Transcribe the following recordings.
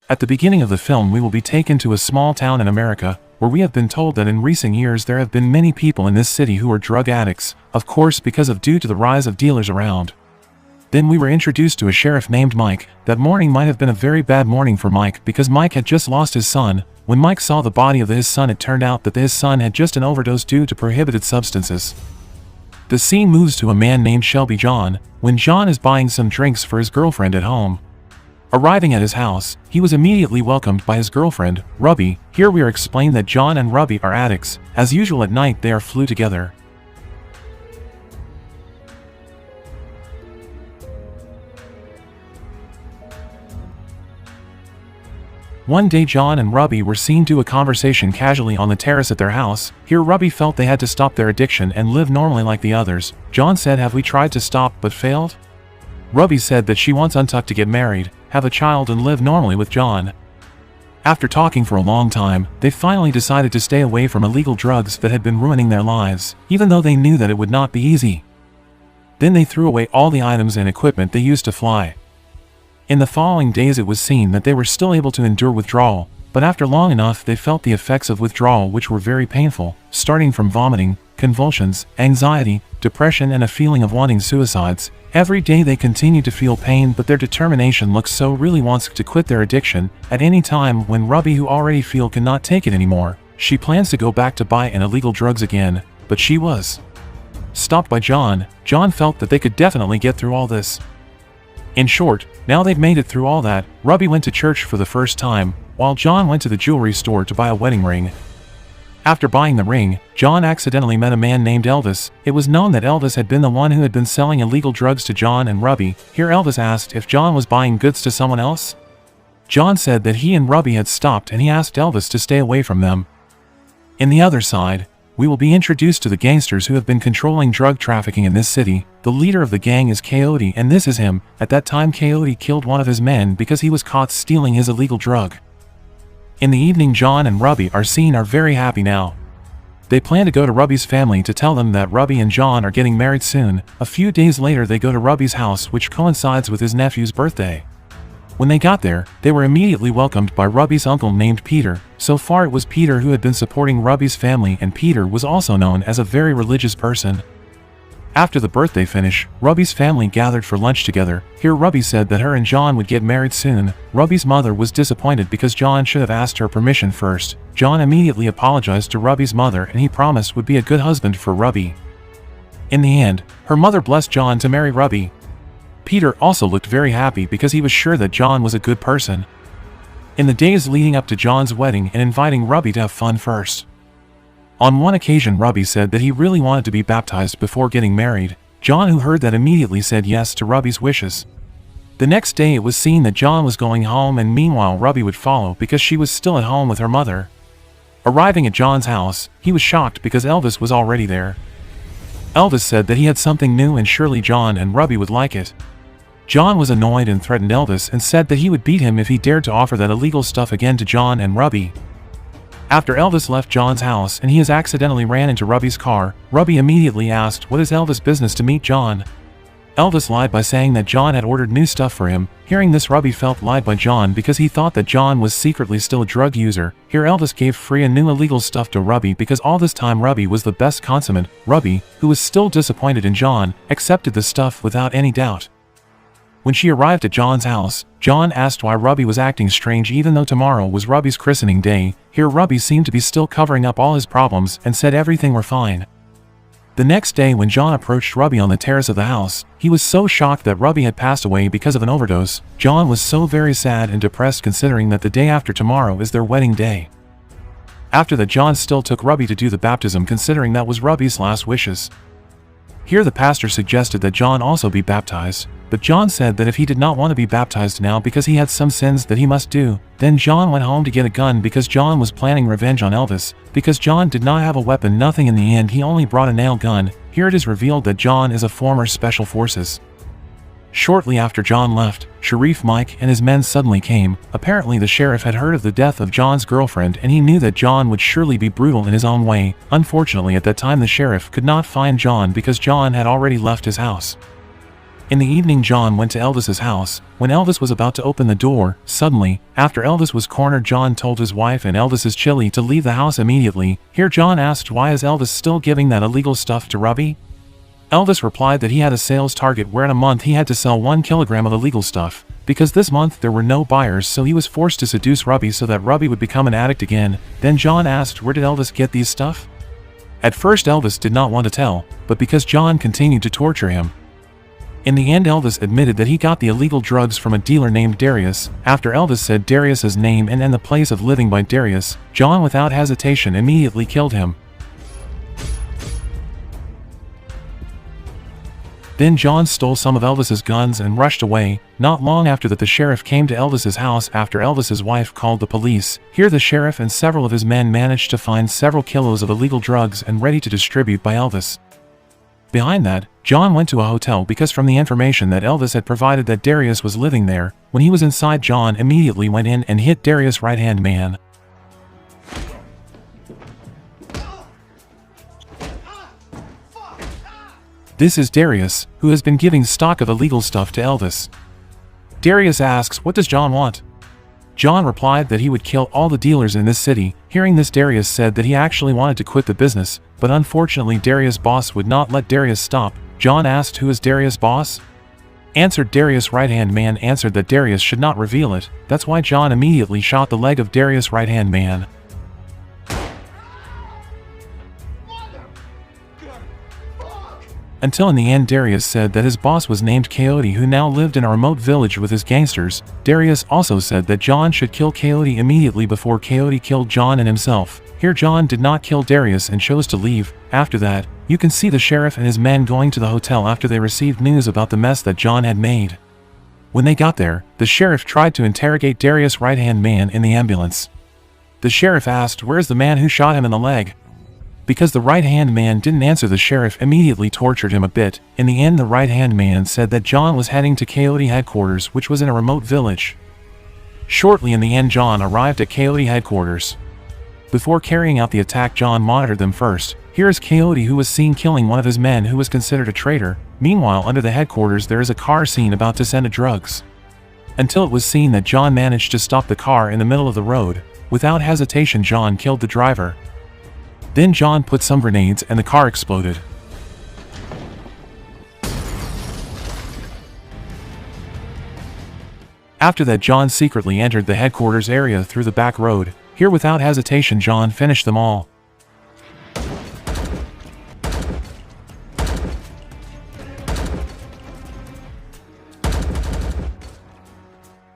At the beginning of the film we will be taken to a small town in America, where we have been told that in recent years there have been many people in this city who are drug addicts, of course because of due to the rise of dealers around. Then we were introduced to a sheriff named Mike. That morning might have been a very bad morning for Mike because Mike had just lost his son. When Mike saw the body of his son, it turned out that his son had just an overdose due to prohibited substances. The scene moves to a man named Shelby John, when John is buying some drinks for his girlfriend at home. Arriving at his house, he was immediately welcomed by his girlfriend, Ruby. Here we are explained that John and Ruby are addicts. As usual at night they are flew together. One day John and Ruby were seen do a conversation casually on the terrace at their house. Here Ruby felt they had to stop their addiction and live normally like the others. John said, "Have we tried to stop but failed?" Ruby said that she wants Untuck to get married, have a child and live normally with John. After talking for a long time, they finally decided to stay away from illegal drugs that had been ruining their lives, even though they knew that it would not be easy. Then they threw away all the items and equipment they used to fly. In the following days it was seen that they were still able to endure withdrawal, but after long enough they felt the effects of withdrawal, which were very painful, starting from vomiting, convulsions, anxiety, depression and a feeling of wanting suicides. Every day they continued to feel pain, but their determination looks so really wants to quit their addiction. At any time when Ruby, who already feel cannot take it anymore, she plans to go back to buy illegal drugs again, but she was stopped by John. John felt that they could definitely get through all this. In short, now they've made it through all that, Ruby went to church for the first time, while John went to the jewelry store to buy a wedding ring. After buying the ring, John accidentally met a man named Elvis. It was known that Elvis had been the one who had been selling illegal drugs to John and Ruby. Here Elvis asked if John was buying goods to someone else. John said that he and Ruby had stopped and he asked Elvis to stay away from them. In the other side, we will be introduced to the gangsters who have been controlling drug trafficking in this city. The leader of the gang is Coyote, and this is him. At that time Coyote killed one of his men because he was caught stealing his illegal drug. In the evening John and Ruby are very happy now. They plan to go to Ruby's family to tell them that Ruby and John are getting married soon. A few days later they go to Ruby's house, which coincides with his nephew's birthday. When they got there, they were immediately welcomed by Ruby's uncle named Peter. So far it was Peter who had been supporting Ruby's family, and Peter was also known as a very religious person. After the birthday finish, Ruby's family gathered for lunch together. Here Ruby said that her and John would get married soon. Ruby's mother was disappointed because John should have asked her permission first. John immediately apologized to Ruby's mother and he promised would be a good husband for Ruby. In the end, her mother blessed John to marry Ruby. Peter also looked very happy because he was sure that John was a good person. In the days leading up to John's wedding and inviting Ruby to have fun first. On one occasion Ruby said that he really wanted to be baptized before getting married. John, who heard that, immediately said yes to Ruby's wishes. The next day it was seen that John was going home, and meanwhile Ruby would follow because she was still at home with her mother. Arriving at John's house, he was shocked because Elvis was already there. Elvis said that he had something new and surely John and Ruby would like it. John was annoyed and threatened Elvis and said that he would beat him if he dared to offer that illegal stuff again to John and Ruby. After Elvis left John's house and he has accidentally ran into Ruby's car, Ruby immediately asked what is Elvis' business to meet John. Elvis lied by saying that John had ordered new stuff for him. Hearing this, Ruby felt lied by John because he thought that John was secretly still a drug user. Here Elvis gave free and new illegal stuff to Ruby because all this time Ruby was the best consummate. Ruby, who was still disappointed in John, accepted the stuff without any doubt. When she arrived at John's house, John asked why Ruby was acting strange even though tomorrow was Ruby's christening day. Here Ruby seemed to be still covering up all his problems and said everything were fine. The next day when John approached Ruby on the terrace of the house, he was so shocked that Ruby had passed away because of an overdose. John was so very sad and depressed considering that the day after tomorrow is their wedding day. After that, John still took Ruby to do the baptism considering that was Ruby's last wishes. Here the pastor suggested that John also be baptized, but John said that if he did not want to be baptized now because he had some sins that he must do. Then John went home to get a gun because John was planning revenge on Elvis. Because John did not have a weapon, nothing in the end, he only brought a nail gun. Here it is revealed that John is a former special forces. Shortly after John left, Sheriff Mike and his men suddenly came. Apparently the sheriff had heard of the death of John's girlfriend and he knew that John would surely be brutal in his own way. Unfortunately at that time the sheriff could not find John because John had already left his house. In the evening, John went to Elvis's house. When Elvis was about to open the door, suddenly, after Elvis was cornered, John told his wife and Elvis's chili to leave the house immediately. Here John asked, why is Elvis still giving that illegal stuff to Robbie? Elvis replied that he had a sales target where in a month he had to sell 1 kilogram of illegal stuff. Because this month there were no buyers, so he was forced to seduce Robbie so that Robbie would become an addict again. Then John asked, where did Elvis get these stuff? At first Elvis did not want to tell, but because John continued to torture him. In the end, Elvis admitted that he got the illegal drugs from a dealer named Darius. After Elvis said Darius's name and the place of living by Darius, John without hesitation immediately killed him. Then John stole some of Elvis's guns and rushed away. Not long after that, the sheriff came to Elvis's house after Elvis's wife called the police. Here the sheriff and several of his men managed to find several kilos of illegal drugs and ready to distribute by Elvis. Behind that, John went to a hotel because from the information that Elvis had provided that Darius was living there. When he was inside, John immediately went in and hit Darius' right-hand man. This is Darius, who has been giving stock of illegal stuff to Elvis. Darius asks, what does John want? John replied that he would kill all the dealers in this city. Hearing this, Darius said that he actually wanted to quit the business, but unfortunately Darius' boss would not let Darius stop. John asked, who is Darius' boss? Answered Darius' right-hand man answered that Darius should not reveal it. That's why John immediately shot the leg of Darius' right-hand man. Until in the end Darius said that his boss was named Coyote, who now lived in a remote village with his gangsters. Darius also said that John should kill Coyote immediately before Coyote killed John and himself. Here John did not kill Darius and chose to leave. After that, you can see the sheriff and his men going to the hotel after they received news about the mess that John had made. When they got there, the sheriff tried to interrogate Darius' right-hand man in the ambulance. The sheriff asked, where is the man who shot him in the leg? Because the right-hand man didn't answer, the sheriff immediately tortured him a bit. In the end, the right-hand man said that John was heading to Coyote headquarters, which was in a remote village. Shortly in the end, John arrived at Coyote headquarters. Before carrying out the attack, John monitored them first. Here is Coyote, who was seen killing one of his men who was considered a traitor. Meanwhile, under the headquarters there is a car seen about to send drugs. Until it was seen that John managed to stop the car in the middle of the road. Without hesitation, John killed the driver. Then John put some grenades and the car exploded. After that, John secretly entered the headquarters area through the back road. Here without hesitation John finished them all.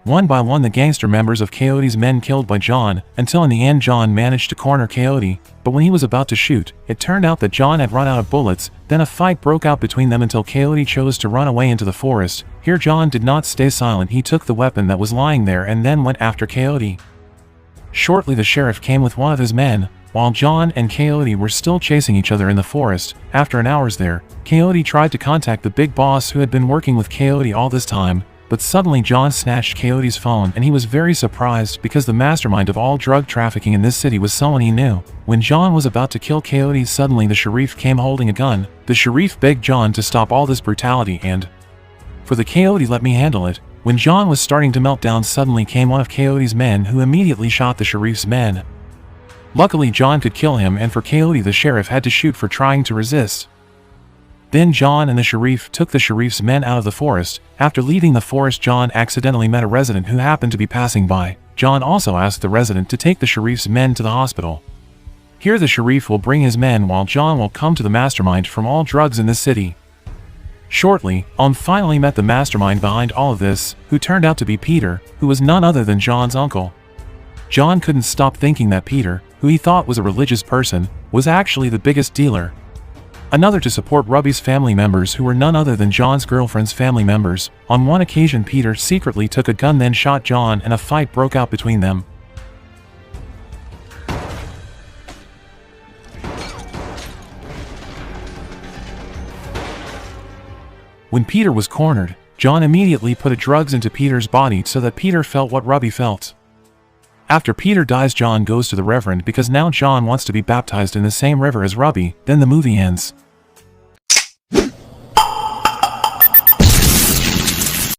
One by one the gangster members of Coyote's men killed by John, until in the end John managed to corner Coyote, but when he was about to shoot, it turned out that John had run out of bullets. Then a fight broke out between them until Coyote chose to run away into the forest. Here John did not stay silent, he took the weapon that was lying there and then went after Coyote. Shortly the sheriff came with one of his men, while John and Coyote were still chasing each other in the forest. After an hour there, Coyote tried to contact the big boss who had been working with Coyote all this time. But suddenly John snatched Coyote's phone and he was very surprised because the mastermind of all drug trafficking in this city was someone he knew. When John was about to kill Coyote, suddenly the sheriff came holding a gun. The sheriff begged John to stop all this brutality and, "For the Coyote, let me handle it." When John was starting to melt down, suddenly came one of Coyote's men who immediately shot the sheriff's men. Luckily John could kill him, and for Coyote the sheriff had to shoot for trying to resist. Then John and the sheriff took the sheriff's men out of the forest. After leaving the forest, John accidentally met a resident who happened to be passing by. John also asked the resident to take the sheriff's men to the hospital. Here the sheriff will bring his men while John will come to the mastermind from all drugs in this city. Shortly, finally met the mastermind behind all of this, who turned out to be Peter, who was none other than John's uncle. John couldn't stop thinking that Peter, who he thought was a religious person, was actually the biggest dealer. Another to support Robbie's family members, who were none other than John's girlfriend's family members. On one occasion Peter secretly took a gun then shot John and a fight broke out between them. When Peter was cornered, John immediately put drugs into Peter's body so that Peter felt what Robbie felt. After Peter dies, John goes to the Reverend because now John wants to be baptized in the same river as Robbie. Then the movie ends.